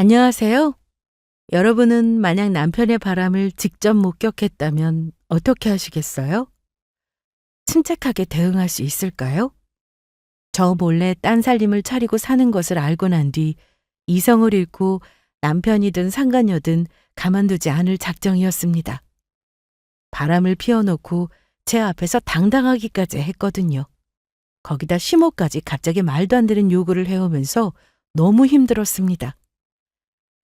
안녕하세요. 여러분은 만약 남편의 바람을 직접 목격했다면 어떻게 하시겠어요? 침착하게 대응할 수 있을까요? 저 몰래 딴 살림을 차리고 사는 것을 알고 난 뒤 이성을 잃고 남편이든 상간녀든 가만두지 않을 작정이었습니다. 바람을 피워놓고 제 앞에서 당당하기까지 했거든요. 거기다 심호까지 갑자기 말도 안 되는 요구를 해오면서 너무 힘들었습니다.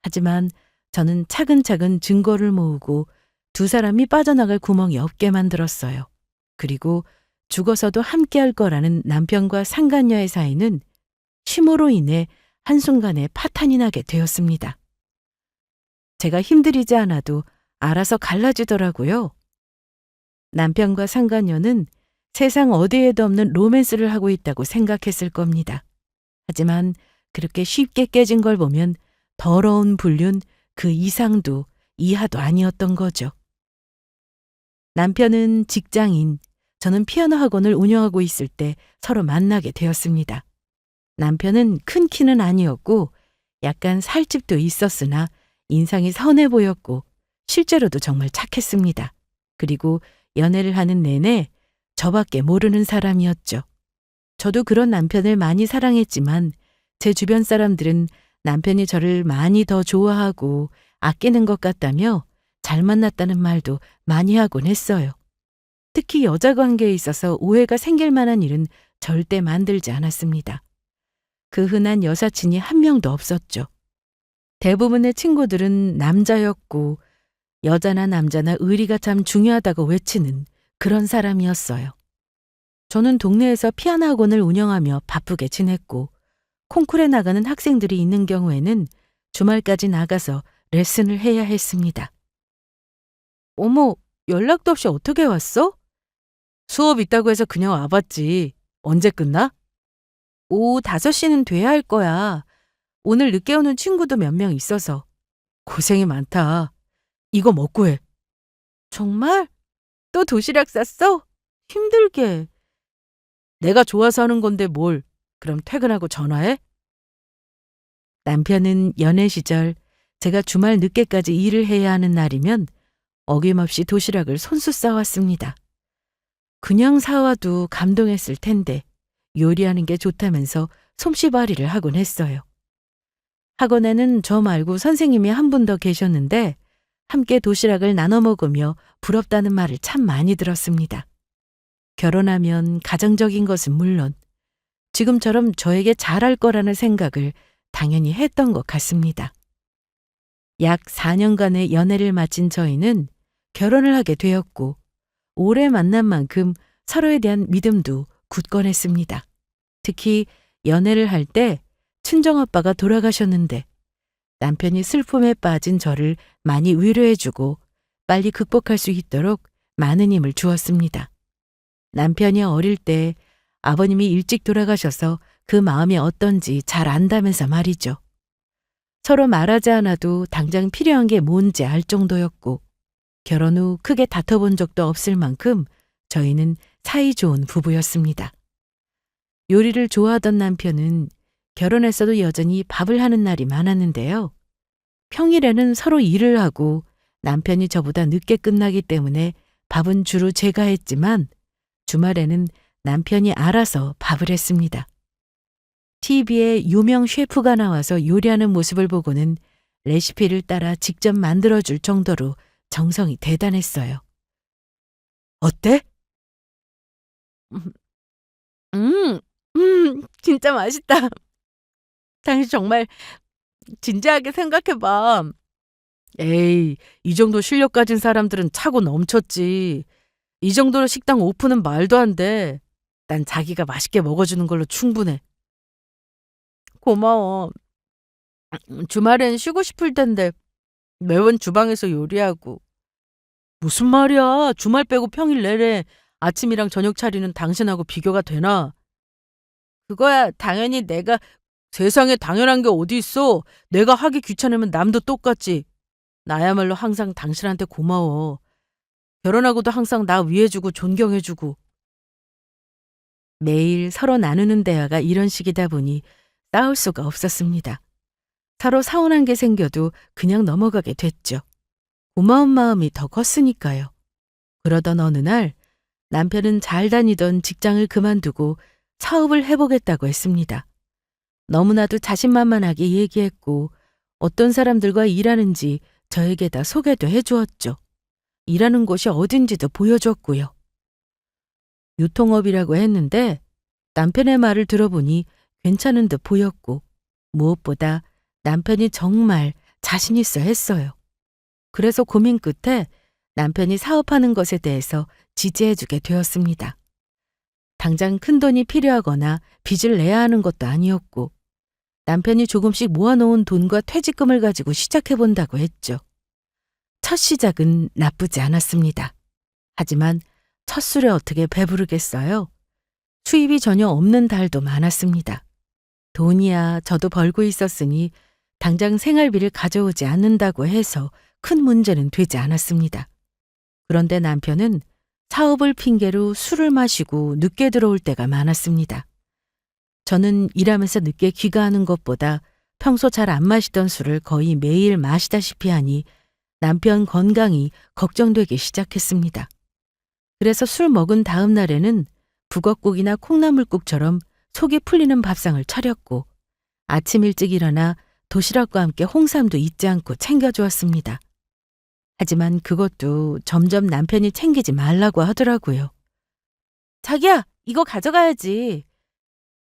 하지만 저는 차근차근 증거를 모으고 두 사람이 빠져나갈 구멍이 없게 만들었어요. 그리고 죽어서도 함께할 거라는 남편과 상간녀의 사이는 심호로 인해 한순간에 파탄이 나게 되었습니다. 제가 힘들이지 않아도 알아서 갈라지더라고요. 남편과 상간녀는 세상 어디에도 없는 로맨스를 하고 있다고 생각했을 겁니다. 하지만 그렇게 쉽게 깨진 걸 보면 더러운 불륜 그 이상도 이하도 아니었던 거죠. 남편은 직장인, 저는 피아노 학원을 운영하고 있을 때 서로 만나게 되었습니다. 남편은 큰 키는 아니었고 약간 살집도 있었으나 인상이 선해 보였고 실제로도 정말 착했습니다. 그리고 연애를 하는 내내 저밖에 모르는 사람이었죠. 저도 그런 남편을 많이 사랑했지만 제 주변 사람들은 남편이 저를 많이 더 좋아하고 아끼는 것 같다며 잘 만났다는 말도 많이 하곤 했어요. 특히 여자 관계에 있어서 오해가 생길 만한 일은 절대 만들지 않았습니다. 그 흔한 여사친이 한 명도 없었죠. 대부분의 친구들은 남자였고 여자나 남자나 의리가 참 중요하다고 외치는 그런 사람이었어요. 저는 동네에서 피아노 학원을 운영하며 바쁘게 지냈고 콩쿨에 나가는 학생들이 있는 경우에는 주말까지 나가서 레슨을 해야 했습니다. 어머, 연락도 없이 어떻게 왔어? 수업 있다고 해서 그냥 와봤지. 언제 끝나? 오후 5시는 돼야 할 거야. 오늘 늦게 오는 친구도 몇 명 있어서. 고생이 많다. 이거 먹고 해. 정말? 또 도시락 쌌어? 힘들게. 내가 좋아서 하는 건데 뭘. 그럼 퇴근하고 전화해? 남편은 연애 시절 제가 주말 늦게까지 일을 해야 하는 날이면 어김없이 도시락을 손수 싸왔습니다. 그냥 사와도 감동했을 텐데 요리하는 게 좋다면서 솜씨발이를 하곤 했어요. 학원에는 저 말고 선생님이 한 분 더 계셨는데 함께 도시락을 나눠 먹으며 부럽다는 말을 참 많이 들었습니다. 결혼하면 가정적인 것은 물론 지금처럼 저에게 잘할 거라는 생각을 당연히 했던 것 같습니다. 약 4년간의 연애를 마친 저희는 결혼을 하게 되었고 오래 만난 만큼 서로에 대한 믿음도 굳건했습니다. 특히 연애를 할 때 친정아빠가 돌아가셨는데 남편이 슬픔에 빠진 저를 많이 위로해주고 빨리 극복할 수 있도록 많은 힘을 주었습니다. 남편이 어릴 때 아버님이 일찍 돌아가셔서 그 마음이 어떤지 잘 안다면서 말이죠. 서로 말하지 않아도 당장 필요한 게 뭔지 알 정도였고 결혼 후 크게 다퉈본 적도 없을 만큼 저희는 사이좋은 부부였습니다. 요리를 좋아하던 남편은 결혼했어도 여전히 밥을 하는 날이 많았는데요. 평일에는 서로 일을 하고 남편이 저보다 늦게 끝나기 때문에 밥은 주로 제가 했지만 주말에는 남편이 알아서 밥을 했습니다. TV에 유명 셰프가 나와서 요리하는 모습을 보고는 레시피를 따라 직접 만들어줄 정도로 정성이 대단했어요. 어때? 음, 진짜 맛있다. 당신 정말 진지하게 생각해봐. 에이, 이 정도 실력 가진 사람들은 차고 넘쳤지. 이 정도로 식당 오픈은 말도 안 돼. 난 자기가 맛있게 먹어주는 걸로 충분해. 고마워. 주말엔 쉬고 싶을 텐데 매번 주방에서 요리하고. 무슨 말이야. 주말 빼고 평일 내내 아침이랑 저녁 차리는 당신하고 비교가 되나? 그거야 당연히 내가 세상에 당연한 게 어디 있어. 내가 하기 귀찮으면 남도 똑같지. 나야말로 항상 당신한테 고마워. 결혼하고도 항상 나 위해주고 존경해주고. 매일 서로 나누는 대화가 이런 식이다 보니 싸울 수가 없었습니다. 서로 서운한 게 생겨도 그냥 넘어가게 됐죠. 고마운 마음이 더 컸으니까요. 그러던 어느 날 남편은 잘 다니던 직장을 그만두고 사업을 해보겠다고 했습니다. 너무나도 자신만만하게 얘기했고 어떤 사람들과 일하는지 저에게 다 소개도 해주었죠. 일하는 곳이 어딘지도 보여줬고요. 유통업이라고 했는데 남편의 말을 들어보니 괜찮은 듯 보였고 무엇보다 남편이 정말 자신 있어 했어요. 그래서 고민 끝에 남편이 사업하는 것에 대해서 지지해주게 되었습니다. 당장 큰 돈이 필요하거나 빚을 내야 하는 것도 아니었고 남편이 조금씩 모아놓은 돈과 퇴직금을 가지고 시작해본다고 했죠. 첫 시작은 나쁘지 않았습니다. 하지만 첫 술에 어떻게 배부르겠어요? 수입이 전혀 없는 달도 많았습니다. 돈이야 저도 벌고 있었으니 당장 생활비를 가져오지 않는다고 해서 큰 문제는 되지 않았습니다. 그런데 남편은 사업을 핑계로 술을 마시고 늦게 들어올 때가 많았습니다. 저는 일하면서 늦게 귀가하는 것보다 평소 잘 안 마시던 술을 거의 매일 마시다시피 하니 남편 건강이 걱정되기 시작했습니다. 그래서 술 먹은 다음 날에는 북엇국이나 콩나물국처럼 속이 풀리는 밥상을 차렸고 아침 일찍 일어나 도시락과 함께 홍삼도 잊지 않고 챙겨주었습니다. 하지만 그것도 점점 남편이 챙기지 말라고 하더라고요. 자기야, 이거 가져가야지.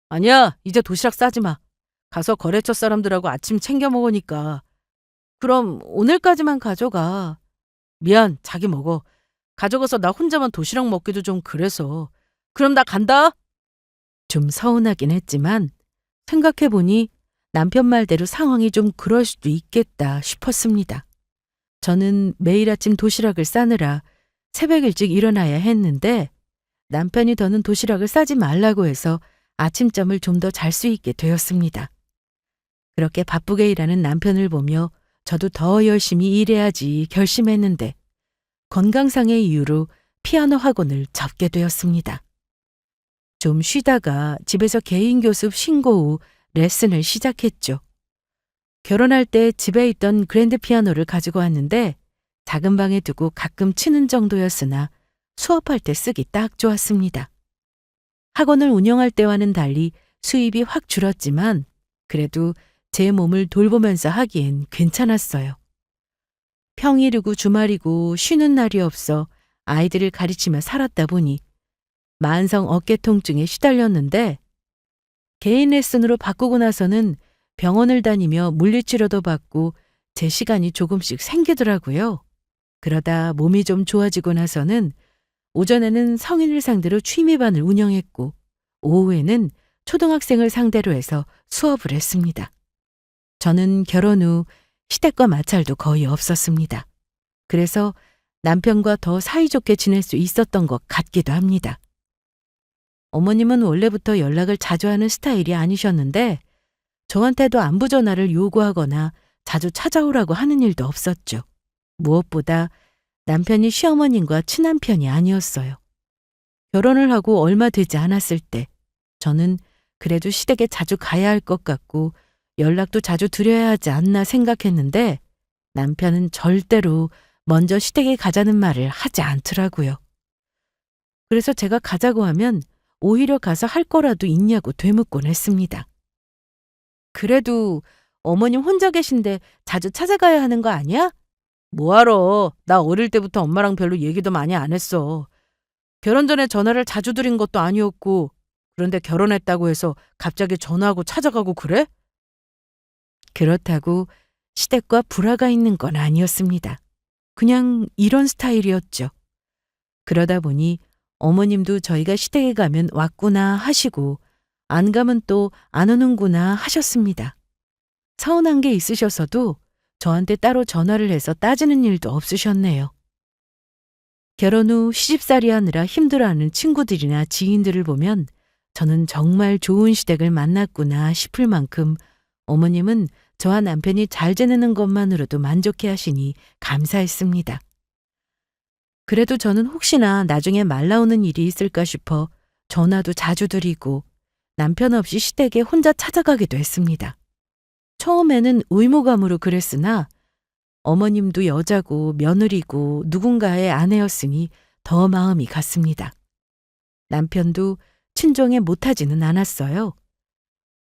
아니야, 이제 도시락 싸지 마. 가서 거래처 사람들하고 아침 챙겨 먹으니까. 그럼 오늘까지만 가져가. 미안, 자기 먹어. 가져가서 나 혼자만 도시락 먹기도 좀 그래서. 그럼 나 간다. 좀 서운하긴 했지만 생각해보니 남편 말대로 상황이 좀 그럴 수도 있겠다 싶었습니다. 저는 매일 아침 도시락을 싸느라 새벽 일찍 일어나야 했는데 남편이 더는 도시락을 싸지 말라고 해서 아침잠을 좀 더 잘 수 있게 되었습니다. 그렇게 바쁘게 일하는 남편을 보며 저도 더 열심히 일해야지 결심했는데 건강상의 이유로 피아노 학원을 접게 되었습니다. 좀 쉬다가 집에서 개인 교습 신고 후 레슨을 시작했죠. 결혼할 때 집에 있던 그랜드 피아노를 가지고 왔는데 작은 방에 두고 가끔 치는 정도였으나 수업할 때 쓰기 딱 좋았습니다. 학원을 운영할 때와는 달리 수입이 확 줄었지만 그래도 제 몸을 돌보면서 하기엔 괜찮았어요. 평일이고 주말이고 쉬는 날이 없어 아이들을 가르치며 살았다 보니 만성 어깨 통증에 시달렸는데 개인 레슨으로 바꾸고 나서는 병원을 다니며 물리치료도 받고 제 시간이 조금씩 생기더라고요. 그러다 몸이 좀 좋아지고 나서는 오전에는 성인을 상대로 취미반을 운영했고 오후에는 초등학생을 상대로 해서 수업을 했습니다. 저는 결혼 후 시댁과 마찰도 거의 없었습니다. 그래서 남편과 더 사이좋게 지낼 수 있었던 것 같기도 합니다. 어머님은 원래부터 연락을 자주 하는 스타일이 아니셨는데 저한테도 안부 전화를 요구하거나 자주 찾아오라고 하는 일도 없었죠. 무엇보다 남편이 시어머님과 친한 편이 아니었어요. 결혼을 하고 얼마 되지 않았을 때 저는 그래도 시댁에 자주 가야 할 것 같고 연락도 자주 드려야 하지 않나 생각했는데 남편은 절대로 먼저 시댁에 가자는 말을 하지 않더라고요. 그래서 제가 가자고 하면 오히려 가서 할 거라도 있냐고 되묻곤 했습니다. 그래도 어머님 혼자 계신데 자주 찾아가야 하는 거 아니야? 뭐하러. 나 어릴 때부터 엄마랑 별로 얘기도 많이 안 했어. 결혼 전에 전화를 자주 드린 것도 아니었고 그런데 결혼했다고 해서 갑자기 전화하고 찾아가고 그래? 그렇다고 시댁과 불화가 있는 건 아니었습니다. 그냥 이런 스타일이었죠. 그러다 보니 어머님도 저희가 시댁에 가면 왔구나 하시고 안 가면 또 안 오는구나 하셨습니다. 서운한 게 있으셔서도 저한테 따로 전화를 해서 따지는 일도 없으셨네요. 결혼 후 시집살이 하느라 힘들어하는 친구들이나 지인들을 보면 저는 정말 좋은 시댁을 만났구나 싶을 만큼 어머님은 저와 남편이 잘 지내는 것만으로도 만족해 하시니 감사했습니다. 그래도 저는 혹시나 나중에 말 나오는 일이 있을까 싶어 전화도 자주 드리고 남편 없이 시댁에 혼자 찾아가기도 했습니다. 처음에는 의무감으로 그랬으나 어머님도 여자고 며느리고 누군가의 아내였으니 더 마음이 갔습니다. 남편도 친정에 못하지는 않았어요.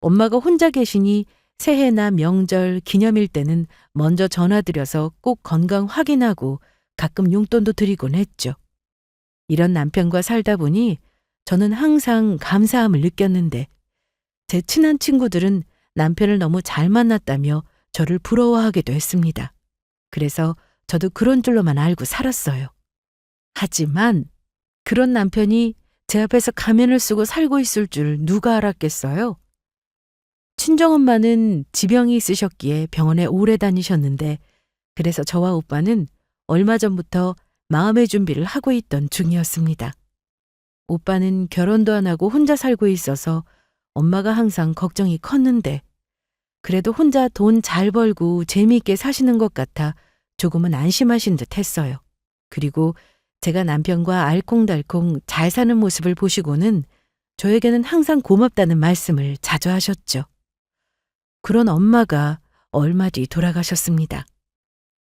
엄마가 혼자 계시니 새해나 명절, 기념일 때는 먼저 전화드려서 꼭 건강 확인하고 가끔 용돈도 드리곤 했죠. 이런 남편과 살다 보니 저는 항상 감사함을 느꼈는데 제 친한 친구들은 남편을 너무 잘 만났다며 저를 부러워하기도 했습니다. 그래서 저도 그런 줄로만 알고 살았어요. 하지만 그런 남편이 제 앞에서 가면을 쓰고 살고 있을 줄 누가 알았겠어요? 친정엄마는 지병이 있으셨기에 병원에 오래 다니셨는데 그래서 저와 오빠는 얼마 전부터 마음의 준비를 하고 있던 중이었습니다. 오빠는 결혼도 안 하고 혼자 살고 있어서 엄마가 항상 걱정이 컸는데 그래도 혼자 돈 잘 벌고 재미있게 사시는 것 같아 조금은 안심하신 듯 했어요. 그리고 제가 남편과 알콩달콩 잘 사는 모습을 보시고는 저에게는 항상 고맙다는 말씀을 자주 하셨죠. 그런 엄마가 얼마 뒤 돌아가셨습니다.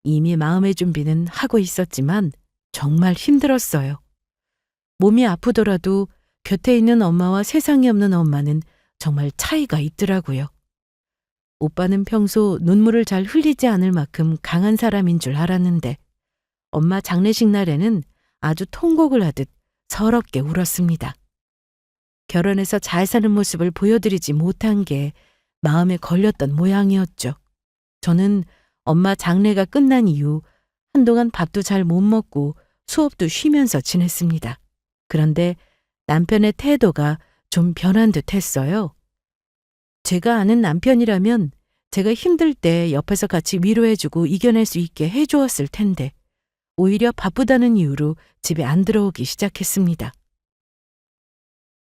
이미 마음의 준비는 하고 있었지만 정말 힘들었어요. 몸이 아프더라도 곁에 있는 엄마와 세상에 없는 엄마는 정말 차이가 있더라고요. 오빠는 평소 눈물을 잘 흘리지 않을 만큼 강한 사람인 줄 알았는데 엄마 장례식 날에는 아주 통곡을 하듯 서럽게 울었습니다. 결혼해서 잘 사는 모습을 보여드리지 못한 게 마음에 걸렸던 모양이었죠. 저는 엄마 장례가 끝난 이후 한동안 밥도 잘 못 먹고 수업도 쉬면서 지냈습니다. 그런데 남편의 태도가 좀 변한 듯 했어요. 제가 아는 남편이라면 제가 힘들 때 옆에서 같이 위로해주고 이겨낼 수 있게 해주었을 텐데 오히려 바쁘다는 이유로 집에 안 들어오기 시작했습니다.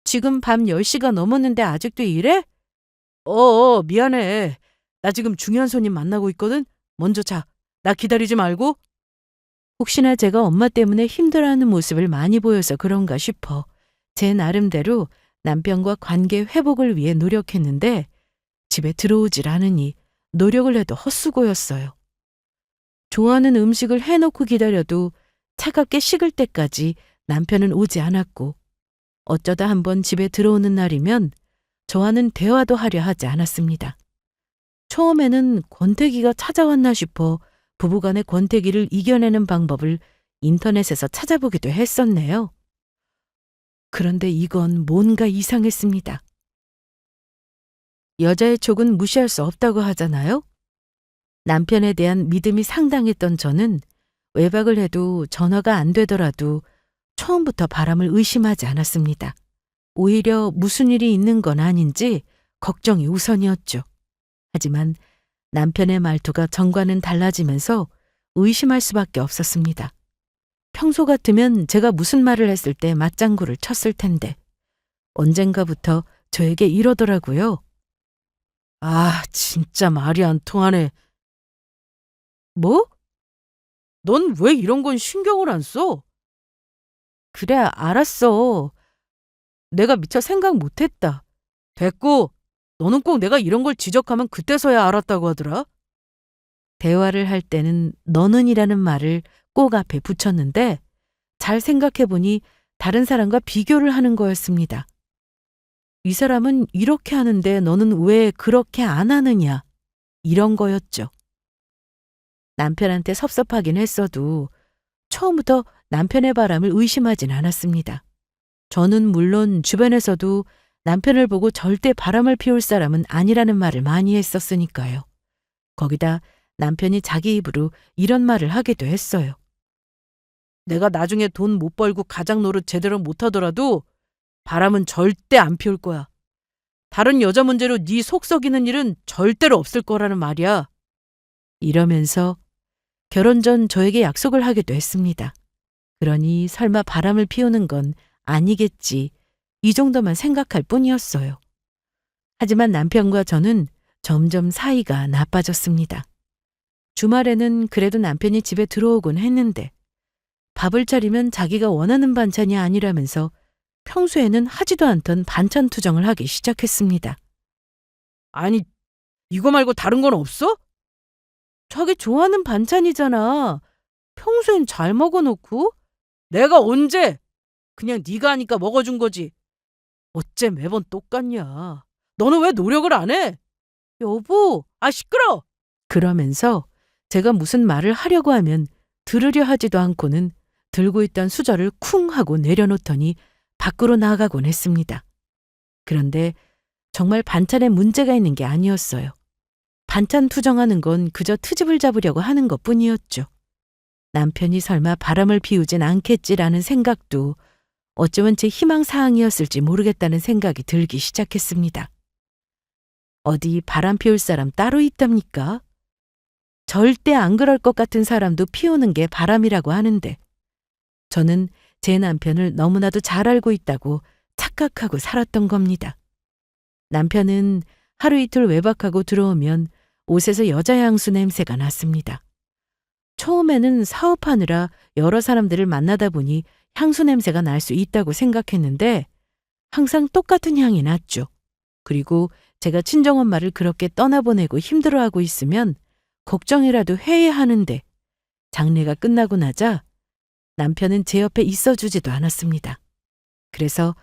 지금 밤 10시가 넘었는데 아직도 이래? 미안해. 나 지금 중요한 손님 만나고 있거든. 먼저 자. 나 기다리지 말고. 혹시나 제가 엄마 때문에 힘들어하는 모습을 많이 보여서 그런가 싶어 제 나름대로 남편과 관계 회복을 위해 노력했는데 집에 들어오질 않으니 노력을 해도 헛수고였어요. 좋아하는 음식을 해놓고 기다려도 차갑게 식을 때까지 남편은 오지 않았고 어쩌다 한번 집에 들어오는 날이면 저와는 대화도 하려 하지 않았습니다. 처음에는 권태기가 찾아왔나 싶어 부부간의 권태기를 이겨내는 방법을 인터넷에서 찾아보기도 했었네요. 그런데 이건 뭔가 이상했습니다. 여자의 촉은 무시할 수 없다고 하잖아요? 남편에 대한 믿음이 상당했던 저는 외박을 해도 전화가 안 되더라도 처음부터 바람을 의심하지 않았습니다. 오히려 무슨 일이 있는 건 아닌지 걱정이 우선이었죠. 하지만 남편의 말투가 전과는 달라지면서 의심할 수밖에 없었습니다. 평소 같으면 제가 무슨 말을 했을 때 맞장구를 쳤을 텐데 언젠가부터 저에게 이러더라고요. 아, 진짜 말이 안 통하네. 뭐? 넌 왜 이런 건 신경을 안 써? 그래, 알았어. 내가 미처 생각 못했다. 됐고, 너는 꼭 내가 이런 걸 지적하면 그때서야 알았다고 하더라. 대화를 할 때는 너는이라는 말을 꼭 앞에 붙였는데 잘 생각해보니 다른 사람과 비교를 하는 거였습니다. 이 사람은 이렇게 하는데 너는 왜 그렇게 안 하느냐 이런 거였죠. 남편한테 섭섭하긴 했어도 처음부터 남편의 바람을 의심하진 않았습니다. 저는 물론 주변에서도 남편을 보고 절대 바람을 피울 사람은 아니라는 말을 많이 했었으니까요. 거기다 남편이 자기 입으로 이런 말을 하기도 했어요. 내가 나중에 돈 못 벌고 가장 노릇 제대로 못하더라도 바람은 절대 안 피울 거야. 다른 여자 문제로 네 속 썩이는 일은 절대로 없을 거라는 말이야. 이러면서 결혼 전 저에게 약속을 하기도 했습니다. 그러니 설마 바람을 피우는 건 아니겠지. 이 정도만 생각할 뿐이었어요. 하지만 남편과 저는 점점 사이가 나빠졌습니다. 주말에는 그래도 남편이 집에 들어오곤 했는데 밥을 차리면 자기가 원하는 반찬이 아니라면서 평소에는 하지도 않던 반찬 투정을 하기 시작했습니다. 아니, 이거 말고 다른 건 없어? 자기 좋아하는 반찬이잖아. 평소엔 잘 먹어놓고. 내가 언제? 그냥 네가 하니까 먹어준 거지. 어째 매번 똑같냐. 너는 왜 노력을 안 해? 여보, 시끄러! 그러면서 제가 무슨 말을 하려고 하면 들으려 하지도 않고는 들고 있던 수저를 쿵 하고 내려놓더니 밖으로 나가곤 했습니다. 그런데 정말 반찬에 문제가 있는 게 아니었어요. 반찬 투정하는 건 그저 트집을 잡으려고 하는 것뿐이었죠. 남편이 설마 바람을 피우진 않겠지라는 생각도 어쩌면 제 희망사항이었을지 모르겠다는 생각이 들기 시작했습니다. 어디 바람 피울 사람 따로 있답니까? 절대 안 그럴 것 같은 사람도 피우는 게 바람이라고 하는데 저는 제 남편을 너무나도 잘 알고 있다고 착각하고 살았던 겁니다. 남편은 하루 이틀 외박하고 들어오면 옷에서 여자 향수 냄새가 났습니다. 처음에는 사업하느라 여러 사람들을 만나다 보니 향수 냄새가 날 수 있다고 생각했는데 항상 똑같은 향이 났죠. 그리고 제가 친정엄마를 그렇게 떠나보내고 힘들어하고 있으면 걱정이라도 해야 하는데 장례가 끝나고 나자 남편은 제 옆에 있어주지도 않았습니다. 그래서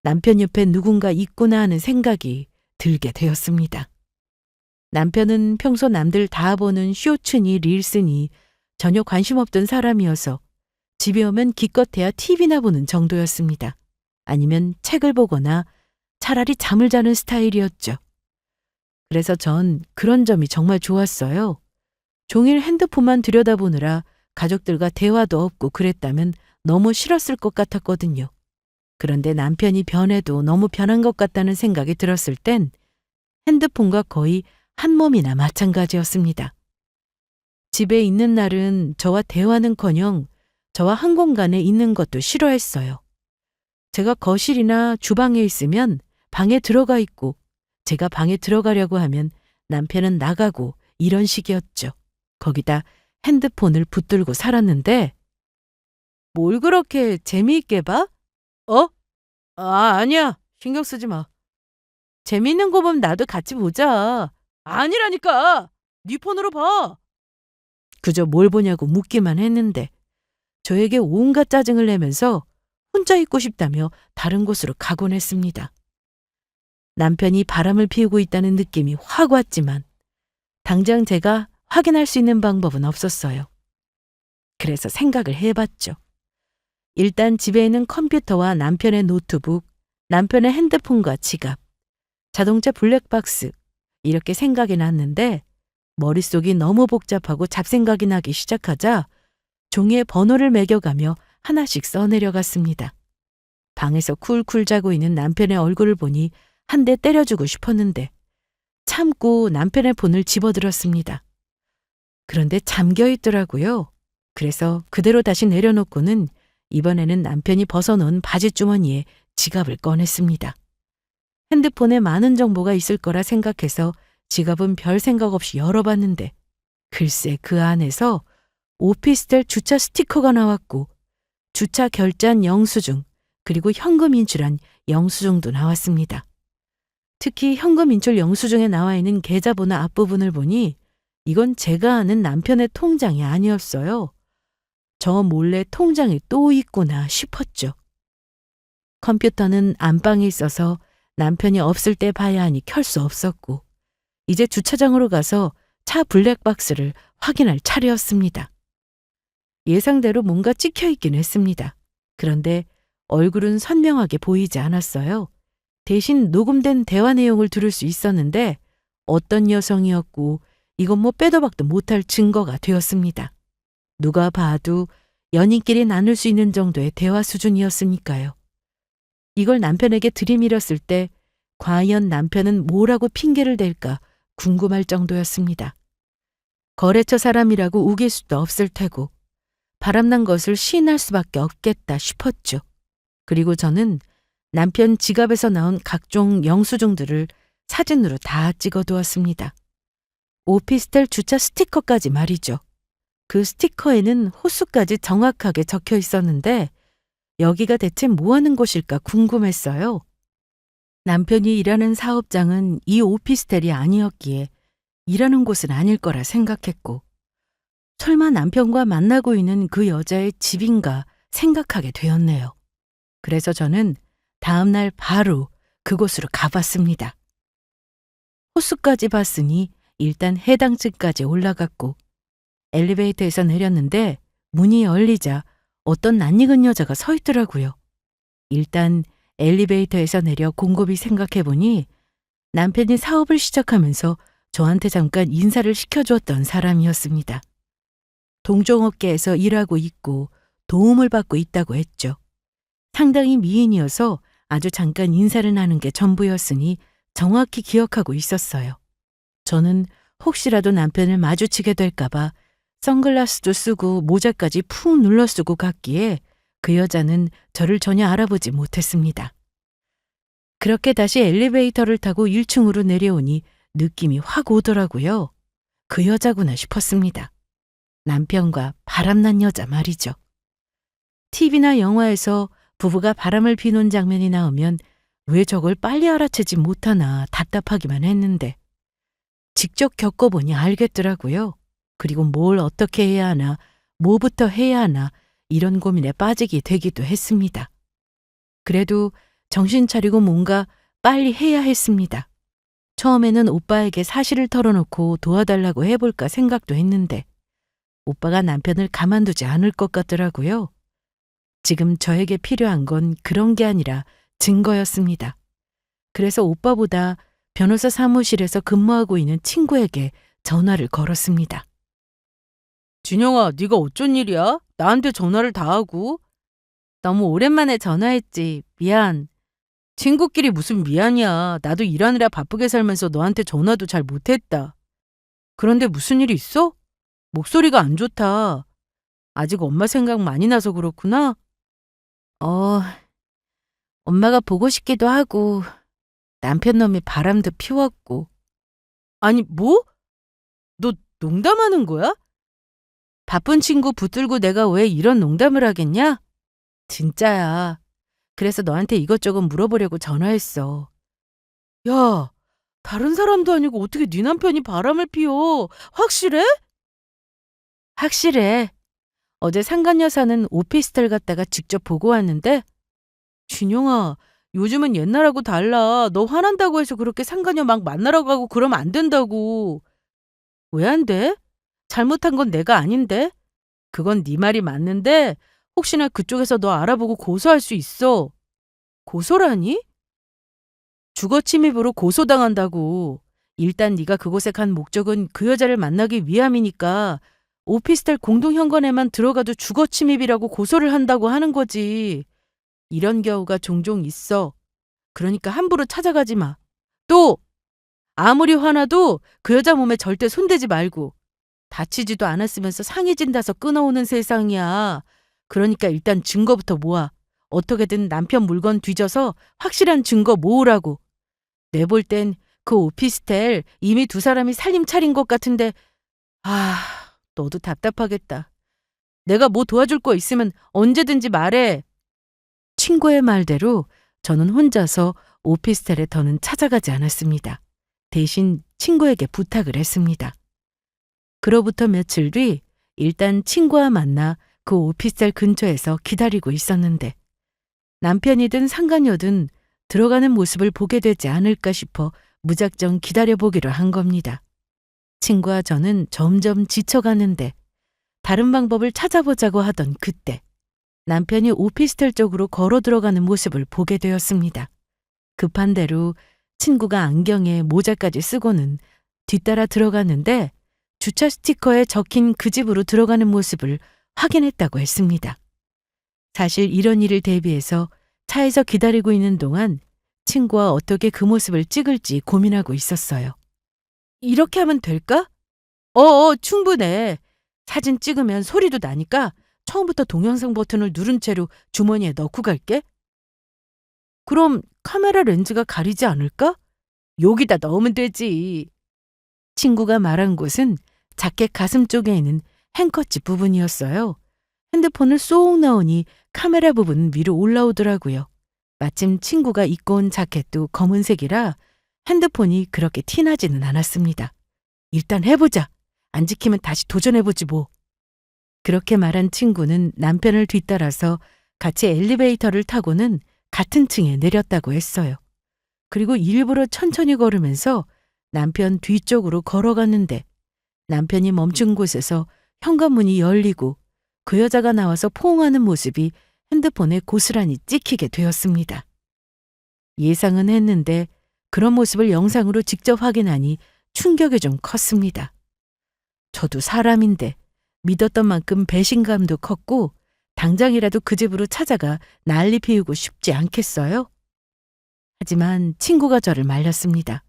남편 옆에 누군가 있구나 하는 생각이 들게 되었습니다. 남편은 평소 남들 다 보는 쇼츠니 릴스니 전혀 관심 없던 사람이어서 집에 오면 기껏해야 TV나 보는 정도였습니다. 아니면 책을 보거나 차라리 잠을 자는 스타일이었죠. 그래서 전 그런 점이 정말 좋았어요. 종일 핸드폰만 들여다보느라 가족들과 대화도 없고 그랬다면 너무 싫었을 것 같았거든요. 그런데 남편이 변해도 너무 변한 것 같다는 생각이 들었을 땐 핸드폰과 거의 한 몸이나 마찬가지였습니다. 집에 있는 날은 저와 대화는커녕 저와 한 공간에 있는 것도 싫어했어요. 제가 거실이나 주방에 있으면 방에 들어가 있고 제가 방에 들어가려고 하면 남편은 나가고 이런 식이었죠. 거기다 핸드폰을 붙들고 살았는데 뭘 그렇게 재미있게 봐? 아니야. 신경 쓰지 마. 재미있는 거 보면 나도 같이 보자. 아니라니까. 네 폰으로 봐. 그저 뭘 보냐고 묻기만 했는데 저에게 온갖 짜증을 내면서 혼자 있고 싶다며 다른 곳으로 가곤 했습니다. 남편이 바람을 피우고 있다는 느낌이 확 왔지만 당장 제가 확인할 수 있는 방법은 없었어요. 그래서 생각을 해봤죠. 일단 집에 있는 컴퓨터와 남편의 노트북, 남편의 핸드폰과 지갑, 자동차 블랙박스 이렇게 생각이 났는데 머릿속이 너무 복잡하고 잡생각이 나기 시작하자 종이에 번호를 매겨가며 하나씩 써내려갔습니다. 방에서 쿨쿨 자고 있는 남편의 얼굴을 보니 한 대 때려주고 싶었는데 참고 남편의 폰을 집어들었습니다. 그런데 잠겨 있더라고요. 그래서 그대로 다시 내려놓고는 이번에는 남편이 벗어놓은 바지주머니에 지갑을 꺼냈습니다. 핸드폰에 많은 정보가 있을 거라 생각해서 지갑은 별 생각 없이 열어봤는데 글쎄 그 안에서 오피스텔 주차 스티커가 나왔고 주차 결제한 영수증 그리고 현금 인출한 영수증도 나왔습니다. 특히 현금 인출 영수증에 나와 있는 계좌번호 앞부분을 보니 이건 제가 아는 남편의 통장이 아니었어요. 저 몰래 통장이 또 있구나 싶었죠. 컴퓨터는 안방에 있어서 남편이 없을 때 봐야 하니 켤 수 없었고 이제 주차장으로 가서 차 블랙박스를 확인할 차례였습니다. 예상대로 뭔가 찍혀 있긴 했습니다. 그런데 얼굴은 선명하게 보이지 않았어요. 대신 녹음된 대화 내용을 들을 수 있었는데 어떤 여성이었고 이건 뭐 빼도 박도 못할 증거가 되었습니다. 누가 봐도 연인끼리 나눌 수 있는 정도의 대화 수준이었으니까요. 이걸 남편에게 들이밀었을 때 과연 남편은 뭐라고 핑계를 댈까 궁금할 정도였습니다. 거래처 사람이라고 우길 수도 없을 테고 바람난 것을 시인할 수밖에 없겠다 싶었죠. 그리고 저는 남편 지갑에서 나온 각종 영수증들을 사진으로 다 찍어두었습니다. 오피스텔 주차 스티커까지 말이죠. 그 스티커에는 호수까지 정확하게 적혀 있었는데 여기가 대체 뭐 하는 곳일까 궁금했어요. 남편이 일하는 사업장은 이 오피스텔이 아니었기에 일하는 곳은 아닐 거라 생각했고, 설마 남편과 만나고 있는 그 여자의 집인가 생각하게 되었네요. 그래서 저는 다음 날 바로 그곳으로 가봤습니다. 호수까지 봤으니 일단 해당 층까지 올라갔고, 엘리베이터에서 내렸는데 문이 열리자 어떤 낯익은 여자가 서 있더라고요. 일단 엘리베이터에서 내려 곰곰이 생각해보니 남편이 사업을 시작하면서 저한테 잠깐 인사를 시켜주었던 사람이었습니다. 동종업계에서 일하고 있고 도움을 받고 있다고 했죠. 상당히 미인이어서 아주 잠깐 인사를 나눈 게 전부였으니 정확히 기억하고 있었어요. 저는 혹시라도 남편을 마주치게 될까봐 선글라스도 쓰고 모자까지 푹 눌러 쓰고 갔기에 그 여자는 저를 전혀 알아보지 못했습니다. 그렇게 다시 엘리베이터를 타고 1층으로 내려오니 느낌이 확 오더라고요. 그 여자구나 싶었습니다. 남편과 바람난 여자 말이죠. TV나 영화에서 부부가 바람을 피우는 장면이 나오면 왜 저걸 빨리 알아채지 못하나 답답하기만 했는데 직접 겪어보니 알겠더라고요. 그리고 뭘 어떻게 해야 하나, 뭐부터 해야 하나 이런 고민에 빠지게 되기도 했습니다. 그래도 정신 차리고 뭔가 빨리 해야 했습니다. 처음에는 오빠에게 사실을 털어놓고 도와달라고 해볼까 생각도 했는데 오빠가 남편을 가만두지 않을 것 같더라고요. 지금 저에게 필요한 건 그런 게 아니라 증거였습니다. 그래서 오빠보다 변호사 사무실에서 근무하고 있는 친구에게 전화를 걸었습니다. 준영아, 네가 어쩐 일이야? 나한테 전화를 다 하고. 너무 오랜만에 전화했지. 미안. 친구끼리 무슨 미안이야. 나도 일하느라 바쁘게 살면서 너한테 전화도 잘 못했다. 그런데 무슨 일 있어? 목소리가 안 좋다. 아직 엄마 생각 많이 나서 그렇구나? 엄마가 보고 싶기도 하고 남편 놈이 바람도 피웠고. 아니, 뭐? 너 농담하는 거야? 바쁜 친구 붙들고 내가 왜 이런 농담을 하겠냐? 진짜야. 그래서 너한테 이것저것 물어보려고 전화했어. 야, 다른 사람도 아니고 어떻게 네 남편이 바람을 피워? 확실해? 확실해. 어제 상간여사는 오피스텔 갔다가 직접 보고 왔는데 준영아, 요즘은 옛날하고 달라. 너 화난다고 해서 그렇게 상간녀 막 만나러 가고 그러면 안 된다고. 왜 안 돼? 잘못한 건 내가 아닌데? 그건 네 말이 맞는데 혹시나 그쪽에서 너 알아보고 고소할 수 있어. 고소라니? 주거침입으로 고소당한다고. 일단 네가 그곳에 간 목적은 그 여자를 만나기 위함이니까 오피스텔 공동현관에만 들어가도 주거침입이라고 고소를 한다고 하는 거지. 이런 경우가 종종 있어. 그러니까 함부로 찾아가지 마. 또 아무리 화나도 그 여자 몸에 절대 손대지 말고. 다치지도 않았으면서 상해 진다서 끊어오는 세상이야. 그러니까 일단 증거부터 모아. 어떻게든 남편 물건 뒤져서 확실한 증거 모으라고. 내볼 땐 그 오피스텔 이미 두 사람이 살림 차린 것 같은데 너도 답답하겠다. 내가 뭐 도와줄 거 있으면 언제든지 말해. 친구의 말대로 저는 혼자서 오피스텔에 더는 찾아가지 않았습니다. 대신 친구에게 부탁을 했습니다. 그로부터 며칠 뒤 일단 친구와 만나 그 오피스텔 근처에서 기다리고 있었는데 남편이든 상간녀든 들어가는 모습을 보게 되지 않을까 싶어 무작정 기다려보기로 한 겁니다. 친구와 저는 점점 지쳐가는데 다른 방법을 찾아보자고 하던 그때 남편이 오피스텔 쪽으로 걸어 들어가는 모습을 보게 되었습니다. 급한 대로 친구가 안경에 모자까지 쓰고는 뒤따라 들어갔는데 주차 스티커에 적힌 그 집으로 들어가는 모습을 확인했다고 했습니다. 사실 이런 일을 대비해서 차에서 기다리고 있는 동안 친구와 어떻게 그 모습을 찍을지 고민하고 있었어요. 이렇게 하면 될까? 충분해. 사진 찍으면 소리도 나니까 처음부터 동영상 버튼을 누른 채로 주머니에 넣고 갈게. 그럼 카메라 렌즈가 가리지 않을까? 여기다 넣으면 되지. 친구가 말한 곳은 자켓 가슴 쪽에 있는 행커치 부분이었어요. 핸드폰을 쏙 넣으니 카메라 부분 위로 올라오더라고요. 마침 친구가 입고 온 자켓도 검은색이라 핸드폰이 그렇게 티나지는 않았습니다. 일단 해보자. 안 지키면 다시 도전해보지 뭐. 그렇게 말한 친구는 남편을 뒤따라서 같이 엘리베이터를 타고는 같은 층에 내렸다고 했어요. 그리고 일부러 천천히 걸으면서 남편 뒤쪽으로 걸어갔는데 남편이 멈춘 곳에서 현관문이 열리고 그 여자가 나와서 포옹하는 모습이 핸드폰에 고스란히 찍히게 되었습니다. 예상은 했는데 그런 모습을 영상으로 직접 확인하니 충격이 좀 컸습니다. 저도 사람인데 믿었던 만큼 배신감도 컸고 당장이라도 그 집으로 찾아가 난리 피우고 싶지 않겠어요? 하지만 친구가 저를 말렸습니다.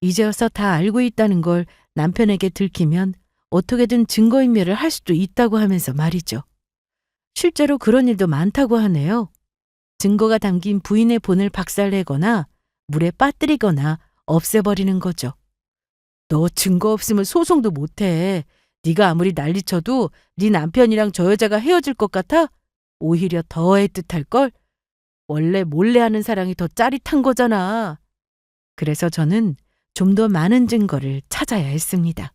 이제 와서 다 알고 있다는 걸 남편에게 들키면 어떻게든 증거인멸을 할 수도 있다고 하면서 말이죠. 실제로 그런 일도 많다고 하네요. 증거가 담긴 부인의 폰을 박살내거나 물에 빠뜨리거나 없애버리는 거죠. 너 증거 없으면 소송도 못해. 네가 아무리 난리쳐도 네 남편이랑 저 여자가 헤어질 것 같아? 오히려 더 애틋할걸? 원래 몰래 하는 사랑이 더 짜릿한 거잖아. 그래서 저는 좀 더 많은 증거를 찾아야 했습니다.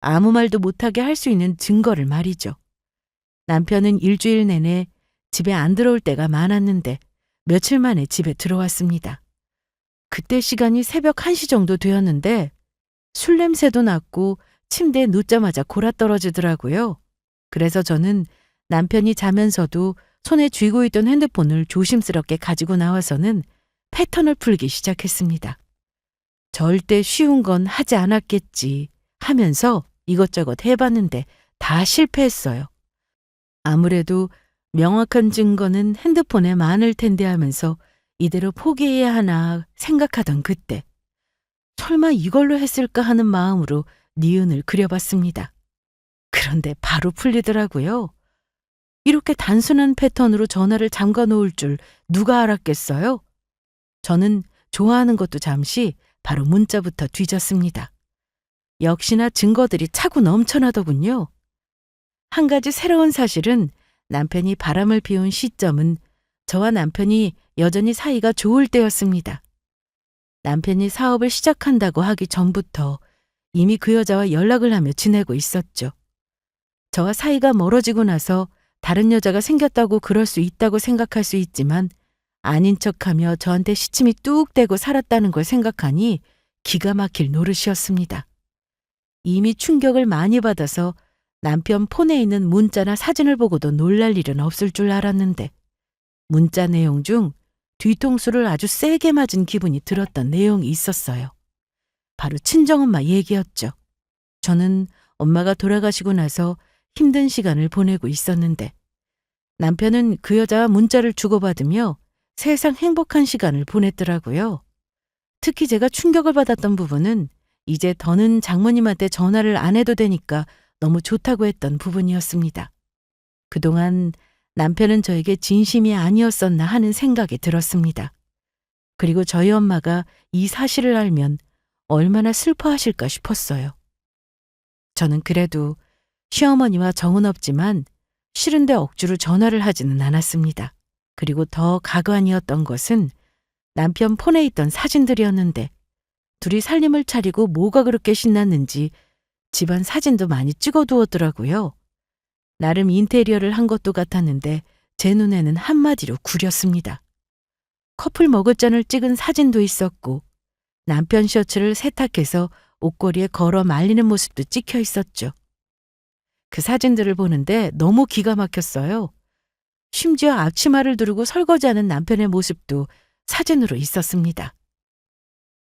아무 말도 못하게 할 수 있는 증거를 말이죠. 남편은 일주일 내내 집에 안 들어올 때가 많았는데 며칠 만에 집에 들어왔습니다. 그때 시간이 새벽 1시 정도 되었는데 술 냄새도 났고 침대에 눕자마자 골아떨어지더라고요. 그래서 저는 남편이 자면서도 손에 쥐고 있던 핸드폰을 조심스럽게 가지고 나와서는 패턴을 풀기 시작했습니다. 절대 쉬운 건 하지 않았겠지 하면서 이것저것 해봤는데 다 실패했어요. 아무래도 명확한 증거는 핸드폰에 많을 텐데 하면서 이대로 포기해야 하나 생각하던 그때 설마 이걸로 했을까 하는 마음으로 니은을 그려봤습니다. 그런데 바로 풀리더라고요. 이렇게 단순한 패턴으로 전화를 잠가 놓을 줄 누가 알았겠어요? 저는 좋아하는 것도 잠시 바로 문자부터 뒤졌습니다. 역시나 증거들이 차고 넘쳐나더군요. 한 가지 새로운 사실은 남편이 바람을 피운 시점은 저와 남편이 여전히 사이가 좋을 때였습니다. 남편이 사업을 시작한다고 하기 전부터 이미 그 여자와 연락을 하며 지내고 있었죠. 저와 사이가 멀어지고 나서 다른 여자가 생겼다고 그럴 수 있다고 생각할 수 있지만 아닌 척하며 저한테 시침이 뚝 떼고 살았다는 걸 생각하니 기가 막힐 노릇이었습니다. 이미 충격을 많이 받아서 남편 폰에 있는 문자나 사진을 보고도 놀랄 일은 없을 줄 알았는데 문자 내용 중 뒤통수를 아주 세게 맞은 기분이 들었던 내용이 있었어요. 바로 친정엄마 얘기였죠. 저는 엄마가 돌아가시고 나서 힘든 시간을 보내고 있었는데 남편은 그 여자와 문자를 주고받으며 세상 행복한 시간을 보냈더라고요. 특히 제가 충격을 받았던 부분은 이제 더는 장모님한테 전화를 안 해도 되니까 너무 좋다고 했던 부분이었습니다. 그동안 남편은 저에게 진심이 아니었었나 하는 생각이 들었습니다. 그리고 저희 엄마가 이 사실을 알면 얼마나 슬퍼하실까 싶었어요. 저는 그래도 시어머니와 정은 없지만 싫은데 억지로 전화를 하지는 않았습니다. 그리고 더 가관이었던 것은 남편 폰에 있던 사진들이었는데 둘이 살림을 차리고 뭐가 그렇게 신났는지 집안 사진도 많이 찍어두었더라고요. 나름 인테리어를 한 것도 같았는데 제 눈에는 한마디로 구렸습니다. 커플 머그잔을 찍은 사진도 있었고 남편 셔츠를 세탁해서 옷걸이에 걸어 말리는 모습도 찍혀 있었죠. 그 사진들을 보는데 너무 기가 막혔어요. 심지어 앞치마를 두르고 설거지하는 남편의 모습도 사진으로 있었습니다.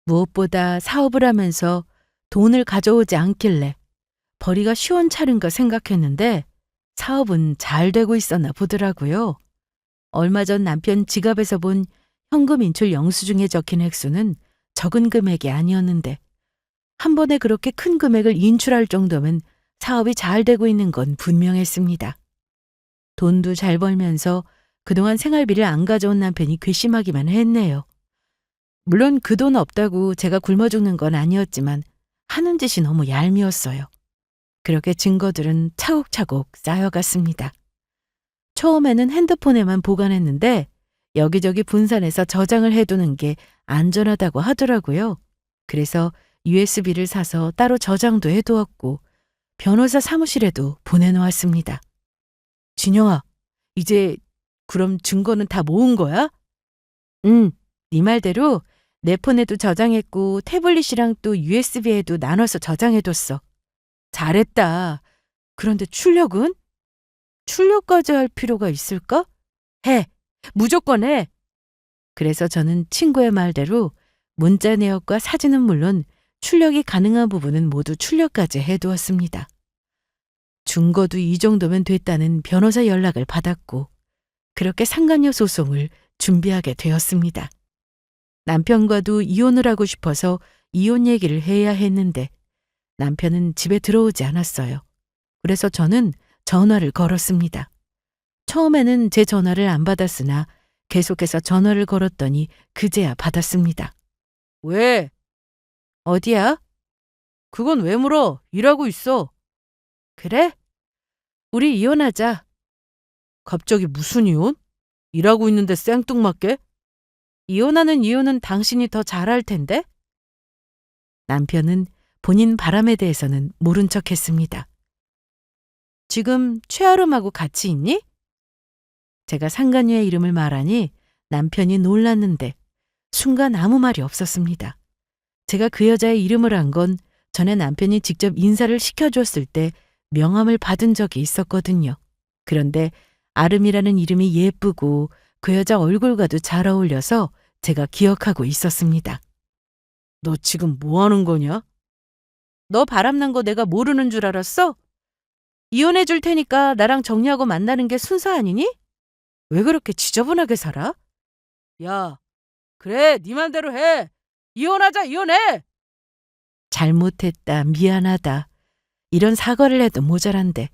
무엇보다 사업을 하면서 돈을 가져오지 않길래 벌이가 시원찮은가 생각했는데 사업은 잘 되고 있었나 보더라고요. 얼마 전 남편 지갑에서 본 현금 인출 영수증에 적힌 액수는 적은 금액이 아니었는데 한 번에 그렇게 큰 금액을 인출할 정도면 사업이 잘 되고 있는 건 분명했습니다. 돈도 잘 벌면서 그동안 생활비를 안 가져온 남편이 괘씸하기만 했네요. 물론 그 돈 없다고 제가 굶어 죽는 건 아니었지만 하는 짓이 너무 얄미웠어요. 그렇게 증거들은 차곡차곡 쌓여갔습니다. 처음에는 핸드폰에만 보관했는데 여기저기 분산해서 저장을 해두는 게 안전하다고 하더라고요. 그래서 USB를 사서 따로 저장도 해두었고 변호사 사무실에도 보내놓았습니다. 진영아, 이제 그럼 증거는 다 모은 거야? 응, 네 말대로 내 폰에도 저장했고 태블릿이랑 또 USB에도 나눠서 저장해뒀어. 잘했다. 그런데 출력은? 출력까지 할 필요가 있을까? 해. 무조건 해. 그래서 저는 친구의 말대로 문자 내역과 사진은 물론 출력이 가능한 부분은 모두 출력까지 해두었습니다. 증거도 이 정도면 됐다는 변호사 연락을 받았고 그렇게 상간녀 소송을 준비하게 되었습니다. 남편과도 이혼을 하고 싶어서 이혼 얘기를 해야 했는데 남편은 집에 들어오지 않았어요. 그래서 저는 전화를 걸었습니다. 처음에는 제 전화를 안 받았으나 계속해서 전화를 걸었더니 그제야 받았습니다. 왜? 어디야? 그건 왜 물어? 일하고 있어. 그래? 우리 이혼하자. 갑자기 무슨 이혼? 일하고 있는데 생뚱맞게? 이혼하는 이유는 당신이 더 잘할 텐데? 남편은 본인 바람에 대해서는 모른 척했습니다. 지금 최아름하고 같이 있니? 제가 상간녀의 이름을 말하니 남편이 놀랐는데 순간 아무 말이 없었습니다. 제가 그 여자의 이름을 안 건 전에 남편이 직접 인사를 시켜줬을 때 명함을 받은 적이 있었거든요. 그런데 아름이라는 이름이 예쁘고 그 여자 얼굴과도 잘 어울려서 제가 기억하고 있었습니다. 너 지금 뭐 하는 거냐? 너 바람난 거 내가 모르는 줄 알았어? 이혼해 줄 테니까 나랑 정리하고 만나는 게 순서 아니니? 왜 그렇게 지저분하게 살아? 야, 그래, 네 맘대로 해. 이혼하자, 이혼해! 잘못했다, 미안하다. 이런 사과를 해도 모자란데